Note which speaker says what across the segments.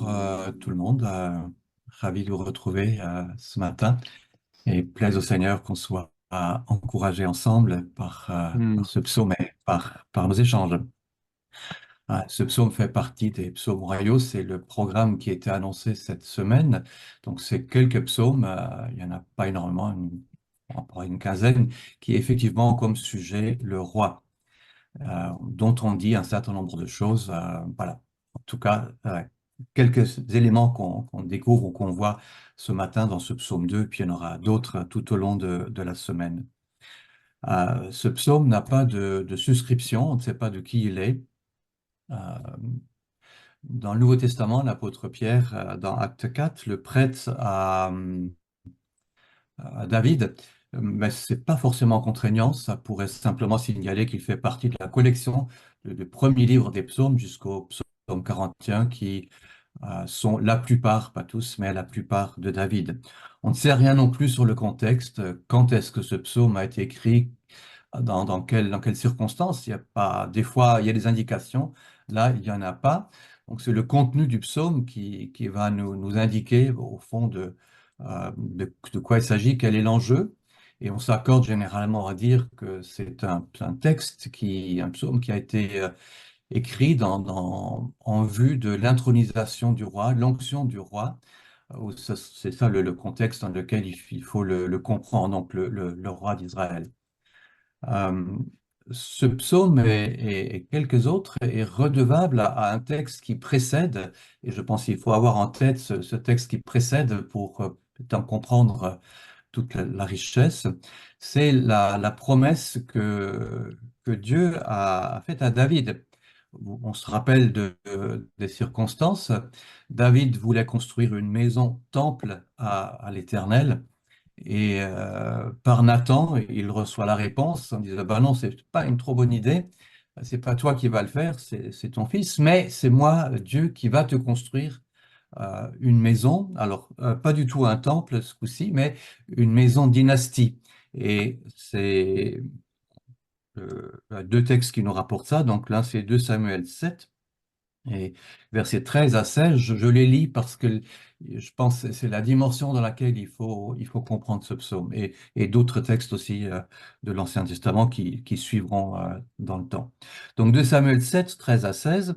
Speaker 1: Bonjour tout le monde, ravi de vous retrouver ce matin et plaise au Seigneur qu'on soit encouragés ensemble
Speaker 2: Hmm.
Speaker 1: par ce psaume et par nos échanges. Ce psaume fait partie des psaumes royaux, c'est le programme qui a été annoncé cette semaine. Donc c'est quelques psaumes, il n'y en a pas énormément, à peu près une quinzaine, qui effectivement ont comme sujet le roi, dont on dit un certain nombre de choses. Voilà. En tout cas, quelques éléments qu'on découvre ou qu'on voit ce matin dans ce psaume 2, puis il y en aura d'autres tout au long de la semaine. Ce psaume n'a pas de suscription, on ne sait pas de qui il est. Euh, Dans le Nouveau Testament, l'apôtre Pierre, dans Acte 4, le prête à David, mais c'est pas forcément contraignant, ça pourrait simplement signaler qu'il fait partie de la collection du premier livre des psaumes jusqu'au psaume 41 qui sont la plupart, pas tous, mais la plupart de David. On ne sait rien non plus sur le contexte, quand est-ce que ce psaume a été écrit, dans quelles circonstances. Il y a pas, des fois, il y a des indications, là, il n'y en a pas. Donc, c'est le contenu du psaume qui va nous indiquer, au fond, de quoi il s'agit, quel est l'enjeu. Et on s'accorde généralement à dire que c'est un texte, un psaume qui a été écrit en vue de l'intronisation du roi, l'onction du roi. C'est ça le contexte dans lequel il faut le comprendre, donc le roi d'Israël. Euh, Ce psaume et quelques autres est redevable à un texte qui précède, et je pense qu'il faut avoir en tête ce texte qui précède pour en comprendre toute la richesse. C'est la promesse que Dieu a faite à David. On se rappelle des circonstances. David voulait construire une maison temple à l'Éternel. Et par Nathan, il reçoit la réponse en disant, bah non, c'est pas une trop bonne idée, c'est pas toi qui vas le faire, c'est ton fils, mais c'est moi, Dieu, qui va te construire une maison. Alors, pas du tout un temple ce coup-ci, mais une maison dynastie. Et c'est deux textes qui nous rapportent ça. Donc l'un, c'est 2 Samuel 7. Et versets 13 à 16, je les lis parce que je pense que c'est la dimension dans laquelle il faut comprendre ce psaume et d'autres textes aussi de l'Ancien Testament qui suivront dans le temps. Donc 2 Samuel 7, 13 à 16,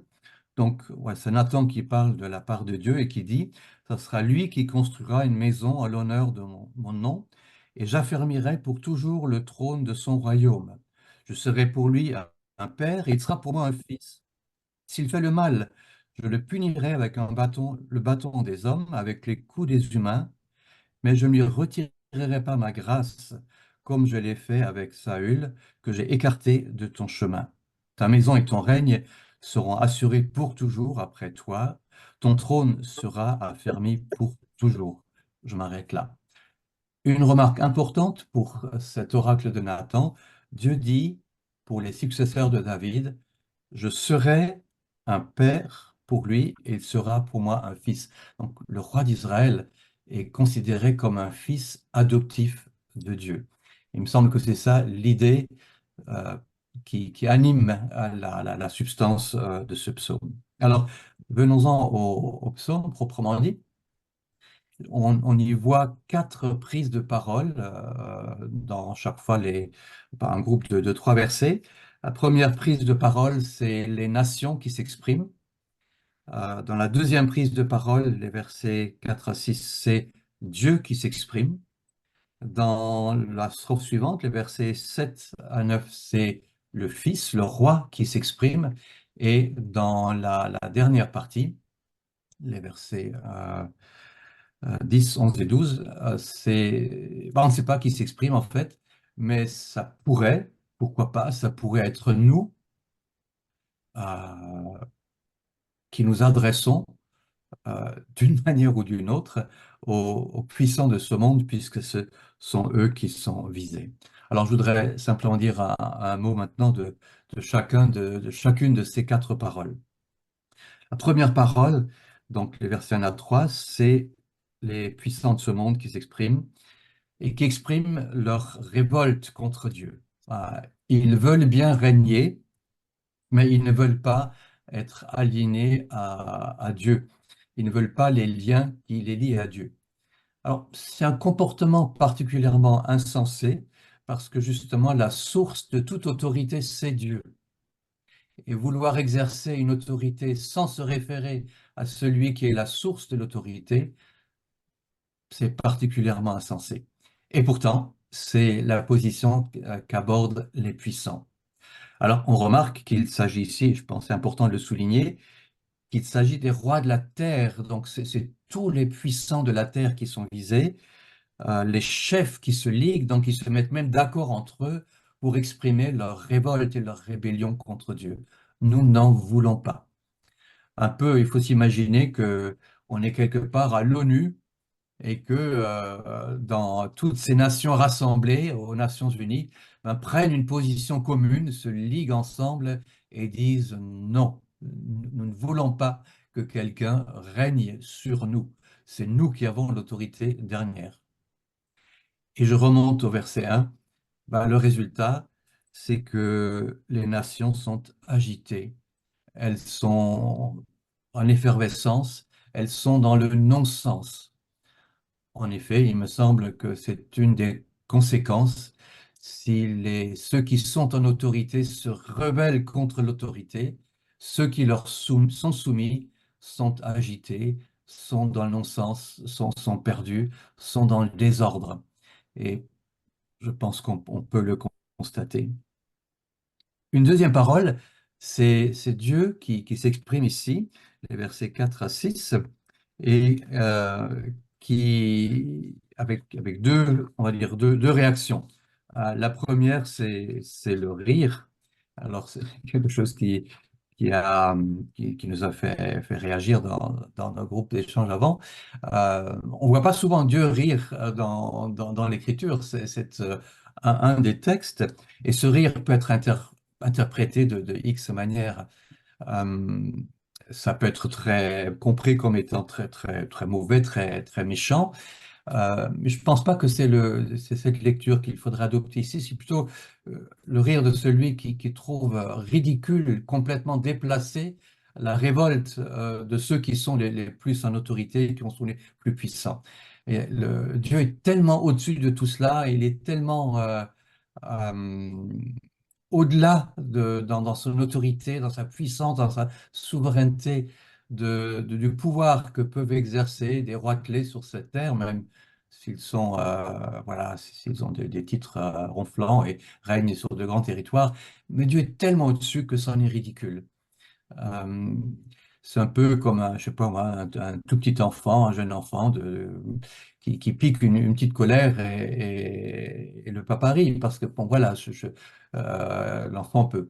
Speaker 1: donc ouais, c'est Nathan qui parle de la part de Dieu et qui dit, ça sera lui qui construira une maison à l'honneur de mon nom et j'affermirai pour toujours le trône de son royaume. Je serai pour lui un père et il sera pour moi un fils. S'il fait le mal, je le punirai avec un bâton, le bâton des hommes, avec les coups des humains, mais je ne lui retirerai pas ma grâce, comme je l'ai fait avec Saül, que j'ai écarté de ton chemin. Ta maison et ton règne seront assurés pour toujours après toi. Ton trône sera affermi pour toujours. Je m'arrête là. Une remarque importante pour cet oracle de Nathan, Dieu dit pour les successeurs de David, je serai un père pour lui et il sera pour moi un fils. Donc le roi d'Israël est considéré comme un fils adoptif de Dieu. Il me semble que c'est ça l'idée euh, qui anime la substance de ce psaume. Alors, venons-en au psaume proprement dit. On y voit 4 prises de parole dans chaque fois par un groupe de 3 versets. La première prise de parole, c'est les nations qui s'expriment. Dans la deuxième prise de parole, les versets 4 à 6, c'est Dieu qui s'exprime. Dans la strophe suivante, les versets 7 à 9, c'est le Fils, le roi qui s'exprime. Et dans la dernière partie, les versets 10, 11 et 12, on ne sait pas qui s'exprime en fait, mais ça pourrait, pourquoi pas, ça pourrait être nous euh, qui nous adressons d'une manière ou d'une autre aux puissants de ce monde, puisque ce sont eux qui sont visés. Alors je voudrais simplement dire un mot maintenant de chacune de ces 4 paroles. La première parole, donc les versets 1 à 3, c'est les puissants de ce monde qui s'expriment et qui expriment leur révolte contre Dieu. Ils veulent bien régner, mais ils ne veulent pas être aliénés à Dieu. Ils ne veulent pas les liens qui les lient à Dieu. Alors, c'est un comportement particulièrement insensé parce que justement, la source de toute autorité, c'est Dieu. Et vouloir exercer une autorité sans se référer à celui qui est la source de l'autorité, c'est particulièrement insensé. Et pourtant, c'est la position qu'abordent les puissants. Alors, on remarque qu'il s'agit ici, je pense que c'est important de le souligner, qu'il s'agit des rois de la terre. Donc, c'est tous les puissants de la terre qui sont visés, les chefs qui se liguent, donc ils se mettent même d'accord entre eux pour exprimer leur révolte et leur rébellion contre Dieu. Nous n'en voulons pas. Un peu, il faut s'imaginer que on est quelque part à l'ONU et que dans toutes ces nations rassemblées aux Nations Unies, ben, prennent une position commune, se liguent ensemble et disent non, nous ne voulons pas que quelqu'un règne sur nous. C'est nous qui avons l'autorité dernière. Et je remonte au verset 1. Ben, le résultat, c'est que les nations sont agitées, elles sont en effervescence, elles sont dans le non-sens. En effet, il me semble que c'est une des conséquences si ceux qui sont en autorité se rebellent contre l'autorité, ceux qui sont soumis sont agités, sont dans le non-sens, sont perdus, sont dans le désordre. Et je pense qu'on peut le constater. Une deuxième parole, c'est Dieu qui s'exprime ici, les versets 4 à 6 et avec deux, on va dire deux réactions. La première, c'est le rire. Alors, c'est quelque chose qui nous a fait réagir dans nos groupes d'échange avant. On voit pas souvent Dieu rire dans l'Écriture. C'est un des textes. Et ce rire peut être interprété de X manières. Euh, Ça peut être très compris comme étant très, très, très mauvais, très, très méchant. Mais je ne pense pas que c'est cette lecture qu'il faudrait adopter ici. C'est plutôt le rire de celui qui trouve ridicule, complètement déplacé, la révolte de ceux qui sont les plus en autorité, qui sont les plus puissants. Et Dieu est tellement au-dessus de tout cela, il est tellement euh, au-delà dans son autorité, dans sa puissance, dans sa souveraineté, du pouvoir que peuvent exercer des rois clés sur cette terre, même s'ils sont, voilà, s'ils ont des titres ronflants et règnent sur de grands territoires. Mais Dieu est tellement au-dessus que c'en est ridicule. Euh, c'est un peu comme, je sais pas moi, un tout petit enfant, un jeune enfant qui pique une petite colère et le papa rit parce que, bon, voilà, l'enfant peut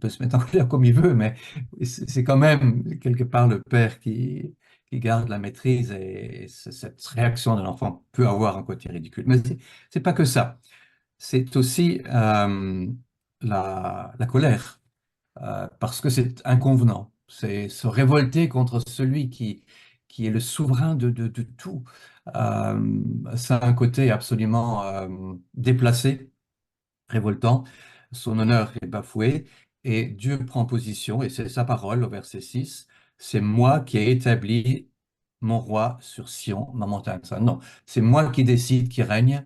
Speaker 1: se mettre en colère comme il veut, mais c'est quand même quelque part le père qui garde la maîtrise et cette réaction de l'enfant peut avoir un côté ridicule. Mais c'est pas que ça. C'est aussi la colère parce que c'est inconvenant. C'est se révolter contre celui qui est le souverain de tout. Ça a un côté absolument déplacé, révoltant. Son honneur est bafoué et Dieu prend position, et c'est sa parole au verset 6. C'est moi qui ai établi mon roi sur Sion, ma montagne sainte. Non, c'est moi qui décide qui règne.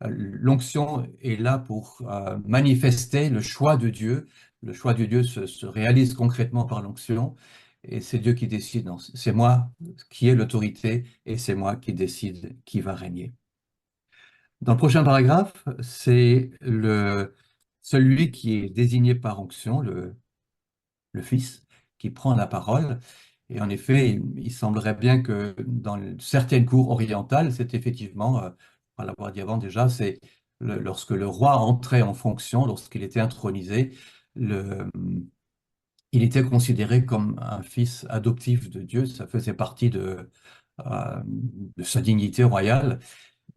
Speaker 1: L'onction est là pour manifester le choix de Dieu. Le choix de Dieu se réalise concrètement par l'onction et c'est Dieu qui décide. Non, c'est moi qui ai l'autorité et c'est moi qui décide qui va régner. Dans le prochain paragraphe, c'est celui qui est désigné par onction, le Fils, qui prend la parole. Et en effet, il semblerait bien que dans certaines cours orientales, c'est effectivement, on va l'avoir dit avant déjà, c'est lorsque le roi entrait en fonction, lorsqu'il était intronisé, le, il était considéré comme un fils adoptif de Dieu. Ça faisait partie de sa dignité royale.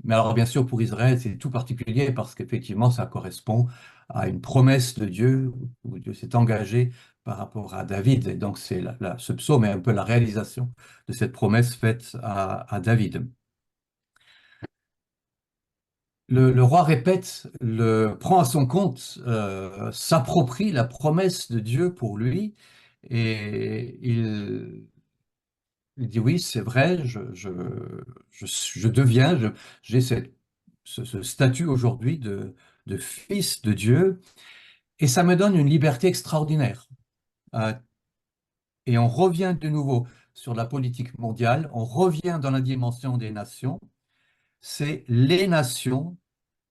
Speaker 1: Mais alors, bien sûr, pour Israël, c'est tout particulier parce qu'effectivement, ça correspond à une promesse de Dieu où Dieu s'est engagé par rapport à David. Et donc, ce psaume est un peu la réalisation de cette promesse faite à David. Le roi répète, prend à son compte, s'approprie la promesse de Dieu pour lui et Il dit oui, c'est vrai, je deviens, j'ai ce statut aujourd'hui de fils de Dieu, et ça me donne une liberté extraordinaire. Euh, et on revient de nouveau sur la politique mondiale, on revient dans la dimension des nations, c'est les nations,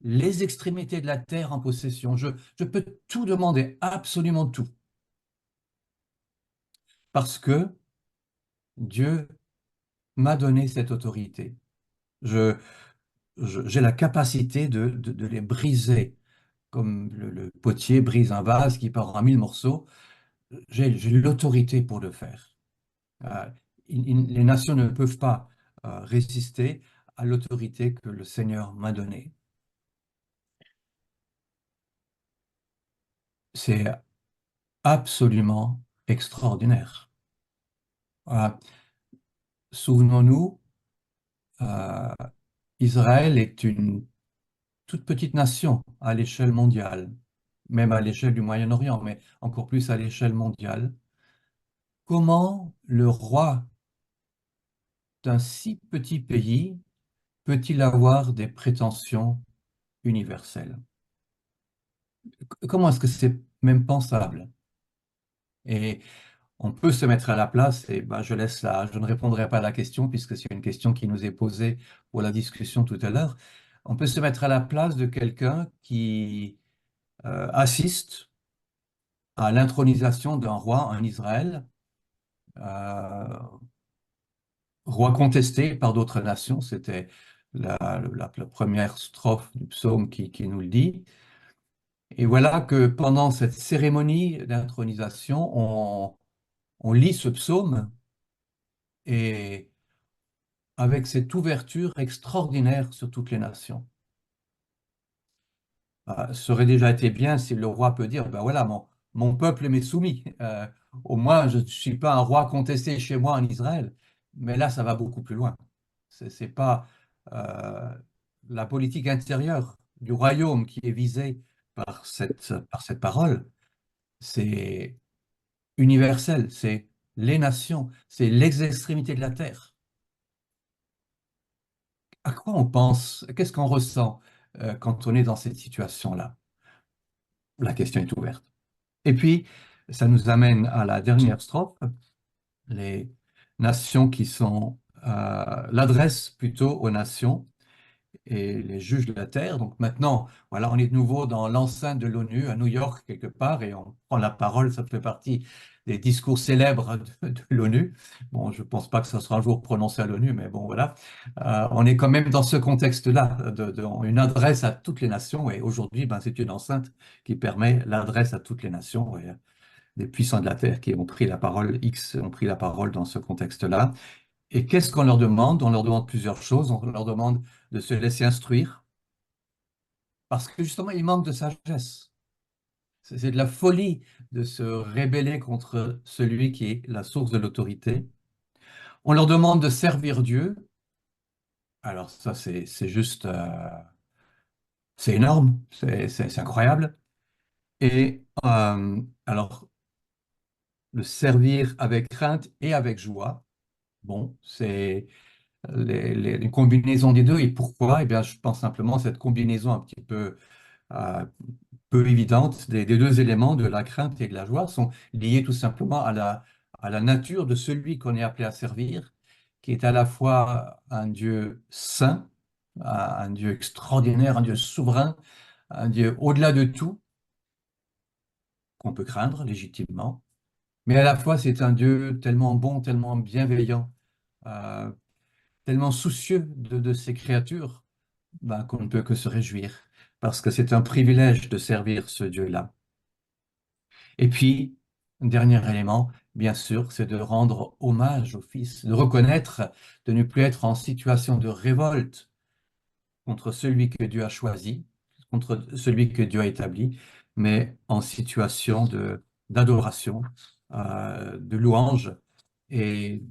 Speaker 1: les extrémités de la terre en possession. Je peux tout demander, absolument tout, parce que Dieu m'a donné cette autorité. Je, j'ai la capacité de les briser, comme le potier brise un vase qui part en mille morceaux. J'ai l'autorité pour le faire. Euh, les nations ne peuvent pas résister à l'autorité que le Seigneur m'a donnée. C'est absolument extraordinaire. Euh, Souvenons-nous, euh, Israël est une toute petite nation à l'échelle mondiale, même à l'échelle du Moyen-Orient, mais encore plus à l'échelle mondiale. Comment le roi d'un si petit pays peut-il avoir des prétentions universelles? Comment est-ce que c'est même pensable? Et on peut se mettre à la place, et ben, je ne répondrai pas à la question puisque c'est une question qui nous est posée pour la discussion tout à l'heure. On peut se mettre à la place de quelqu'un qui assiste à l'intronisation d'un roi en Israël, euh, roi contesté par d'autres nations. C'était la première strophe du psaume qui nous le dit. Et voilà que pendant cette cérémonie d'intronisation, on lit ce psaume et avec cette ouverture extraordinaire sur toutes les nations. Ça aurait déjà été bien si le roi peut dire, ben voilà, mon peuple m'est soumis. Au moins, je ne suis pas un roi contesté chez moi en Israël. Mais là, ça va beaucoup plus loin. C'est pas euh, la politique intérieure du royaume qui est visée par cette parole. C'est universel. C'est les nations. C'est les extrémités de la terre. À quoi on pense? Qu'est-ce qu'on ressent quand on est dans cette situation-là? La question est ouverte. Et puis, ça nous amène à la dernière strophe, les nations qui sont l'adresse plutôt aux nations et les juges de la terre. Donc maintenant, voilà, on est de nouveau dans l'enceinte de l'ONU à New York quelque part et on prend la parole, ça fait partie des discours célèbres de l'ONU. Bon, je ne pense pas que ça sera un jour prononcé à l'ONU, mais bon, voilà. On est quand même dans ce contexte-là, une adresse à toutes les nations et aujourd'hui, ben, c'est une enceinte qui permet l'adresse à toutes les nations. Et, des puissants de la terre qui ont pris la parole, X ont pris la parole dans ce contexte-là. Et qu'est-ce qu'on leur demande? On leur demande plusieurs choses. On leur demande de se laisser instruire parce que justement, ils manquent de sagesse. C'est de la folie de se rébeller contre celui qui est la source de l'autorité. On leur demande de servir Dieu. Alors ça, c'est juste, c'est énorme, c'est incroyable. Et alors, le servir avec crainte et avec joie, bon, c'est les combinaisons des deux. Et pourquoi? Eh bien, je pense simplement à cette combinaison un petit euh, peu évidente des deux éléments de la crainte et de la joie sont liés tout simplement à la nature de celui qu'on est appelé à servir, qui est à la fois un Dieu saint, un Dieu extraordinaire, un Dieu souverain, un Dieu au-delà de tout, qu'on peut craindre légitimement, mais à la fois c'est un Dieu tellement bon, tellement bienveillant, euh, tellement soucieux de ses créatures, ben, qu'on ne peut que se réjouir, parce que c'est un privilège de servir ce Dieu-là. Et puis, un dernier élément, bien sûr, c'est de rendre hommage au Fils, de reconnaître, de ne plus être en situation de révolte contre celui que Dieu a choisi, contre celui que Dieu a établi, mais en situation d'adoration, de louange et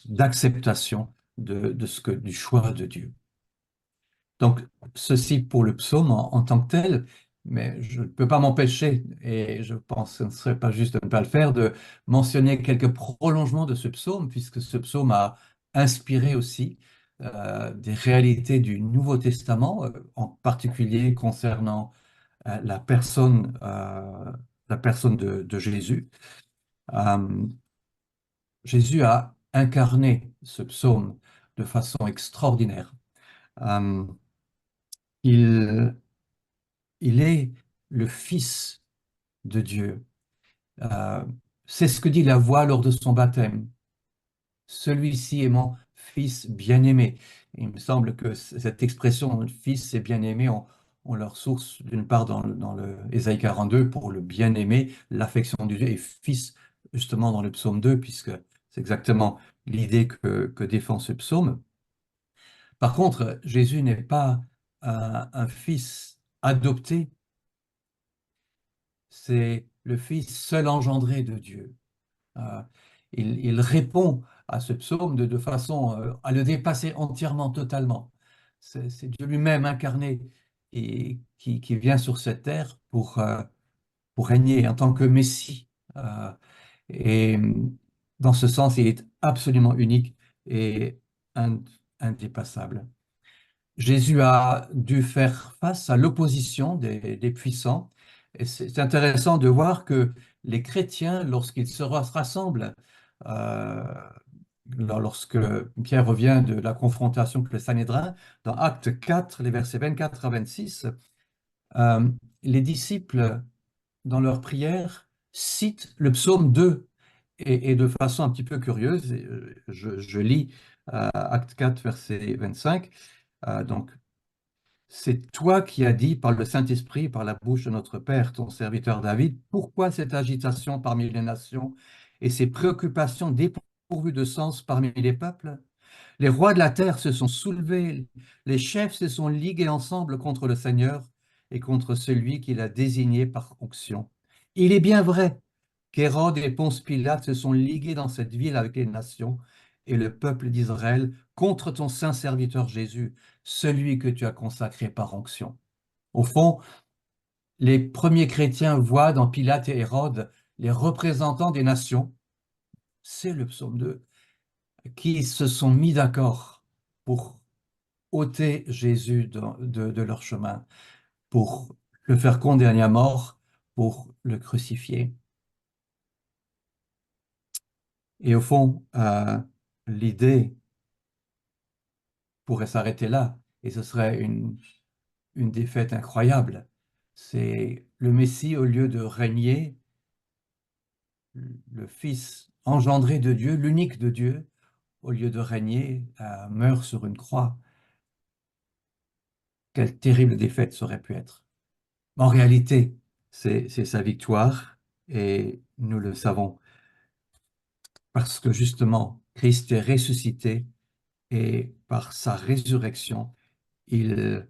Speaker 1: d'acceptation du choix de Dieu. Donc, ceci pour le psaume en tant que tel. mais je ne peux pas m'empêcher, et je pense que ce ne serait pas juste de ne pas le faire, de mentionner quelques prolongements de ce psaume, puisque ce psaume a inspiré aussi des réalités du Nouveau Testament, en particulier concernant la personne de Jésus. Euh, Jésus a incarné ce psaume de façon extraordinaire. Euh, il, il est le Fils de Dieu. Euh, c'est ce que dit la voix lors de son baptême. Celui-ci est mon fils bien-aimé. Il me semble que cette expression fils et bien-aimé ont leur source d'une part dans le Ésaïe 42 pour le bien-aimé, l'affection du Dieu, et fils justement dans le psaume 2, puisque c'est exactement l'idée que défend ce psaume. Par contre, Jésus n'est pas un fils adopté, c'est le fils seul engendré de Dieu. Euh, il répond à ce psaume de façon à le dépasser entièrement, totalement. C'est Dieu lui-même incarné et qui vient sur cette terre pour régner en tant que Messie. Euh, et dans ce sens, il est absolument unique et indépassable. Jésus a dû faire face à l'opposition des puissants. Et c'est intéressant de voir que les chrétiens, lorsqu'ils se rassemblent, euh, lorsque Pierre revient de la confrontation avec le Sanhédrin, dans Acte 4, les versets 24 à 26, euh, les disciples, dans leur prière, citent le psaume 2. Et de façon un petit peu curieuse, je lis Acte 4, verset 25. Donc, c'est toi qui as dit par le Saint-Esprit, par la bouche de notre Père, ton serviteur David, pourquoi cette agitation parmi les nations et ces préoccupations dépourvues de sens parmi les peuples? Les rois de la terre se sont soulevés, les chefs se sont ligués ensemble contre le Seigneur et contre celui qu'il a désigné par onction. Il est bien vrai qu'Hérode et Ponce Pilate se sont ligués dans cette ville avec les nations et le peuple d'Israël contre ton saint serviteur Jésus, celui que tu as consacré par onction. Au fond, les premiers chrétiens voient dans Pilate et Hérode les représentants des nations, c'est le psaume 2, qui se sont mis d'accord pour ôter Jésus de leur chemin, pour le faire condamner à mort, pour le crucifier. Et au fond, l'idée pourrait s'arrêter là, et ce serait une défaite incroyable. C'est le Messie, au lieu de régner, le Fils engendré de Dieu, l'unique de Dieu, au lieu de régner, meurt sur une croix. Quelle terrible défaite ça aurait pu être. En réalité, c'est sa victoire, et nous le savons, parce que justement, Christ est ressuscité, et par sa résurrection, il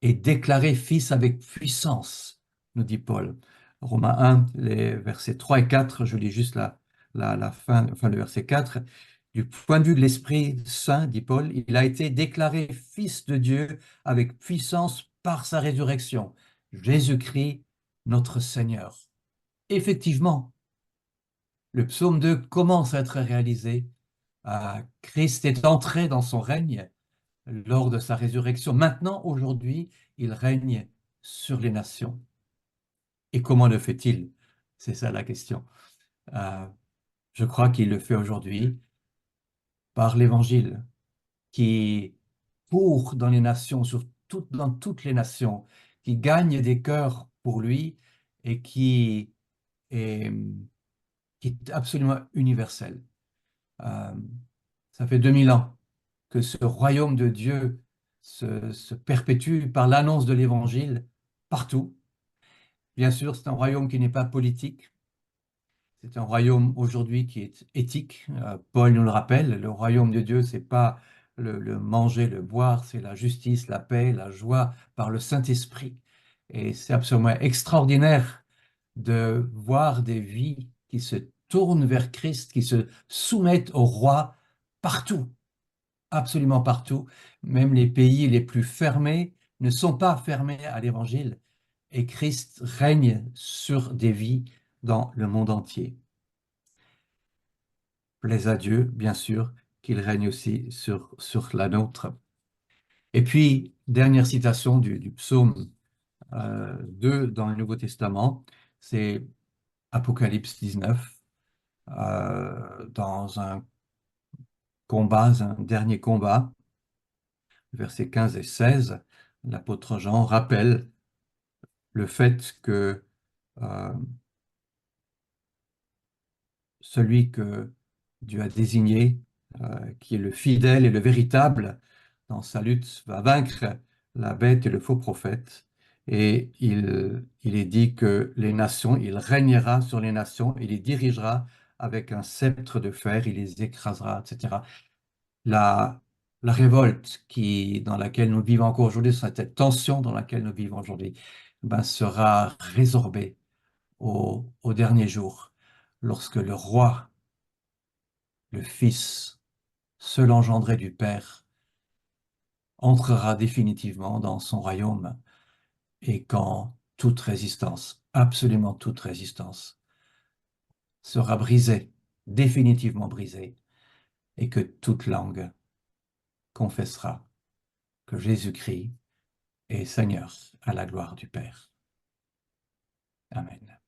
Speaker 1: est déclaré fils avec puissance, nous dit Paul. Romains 1, les versets 3 et 4, je lis juste la fin, enfin le verset 4. Du point de vue de l'Esprit Saint, dit Paul, il a été déclaré fils de Dieu avec puissance par sa résurrection. Jésus-Christ, notre Seigneur. Effectivement, le psaume 2 commence à être réalisé. Christ est entré dans son règne lors de sa résurrection. Maintenant, aujourd'hui, il règne sur les nations. Et comment le fait-il? C'est ça la question. Euh, je crois qu'il le fait aujourd'hui par l'Évangile, qui court dans les nations, dans toutes les nations, qui gagne des cœurs pour lui et est, qui est absolument universel. Euh, Ça fait 2000 ans que ce royaume de Dieu se perpétue par l'annonce de l'Évangile partout. Bien sûr, c'est un royaume qui n'est pas politique, c'est un royaume aujourd'hui qui est éthique. Paul nous le rappelle, le royaume de Dieu, c'est pas le manger, le boire, c'est la justice, la paix, la joie par le Saint-Esprit. Et c'est absolument extraordinaire de voir des vies qui se tournent vers Christ, qui se soumettent au roi partout, absolument partout. Même les pays les plus fermés ne sont pas fermés à l'Évangile, et Christ règne sur des vies dans le monde entier. Plaise à Dieu, bien sûr, qu'il règne aussi sur la nôtre. Et puis, dernière citation du psaume 2 dans le Nouveau Testament, c'est Apocalypse 19, dans un combat, un dernier combat, versets 15 et 16, l'apôtre Jean rappelle le fait que euh, celui que Dieu a désigné, qui est le fidèle et le véritable dans sa lutte, va vaincre la bête et le faux prophète. Et il est dit que les nations, il régnera sur les nations, il les dirigera avec un sceptre de fer, il les écrasera, etc. La, la révolte dans laquelle nous vivons encore aujourd'hui, cette tension dans laquelle nous vivons aujourd'hui, ben, sera résorbée au dernier jour, lorsque le roi, le Fils, seul engendré du Père, entrera définitivement dans son royaume et quand toute résistance, absolument toute résistance, sera brisée, définitivement brisée, et que toute langue confessera que Jésus-Christ est Seigneur à la gloire du Père. Amen.